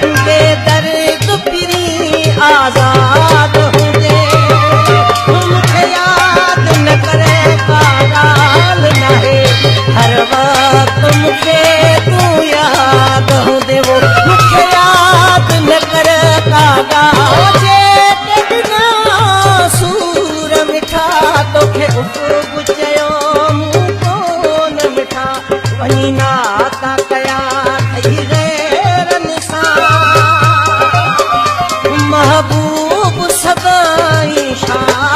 बेदर्द फिरी आज़ाद हुजे मूंखे यादि न करे का ॻाल्हि नाहे हर वक़्तु मूंखे तूं यादि हुजे मूंखे यादि न करे का ॻाल्हि सूर मिठा तोखे उफ़ चयो मूं कोन मिठा वञी नाता कया ठही गैरनि सां महबूब सदाई शान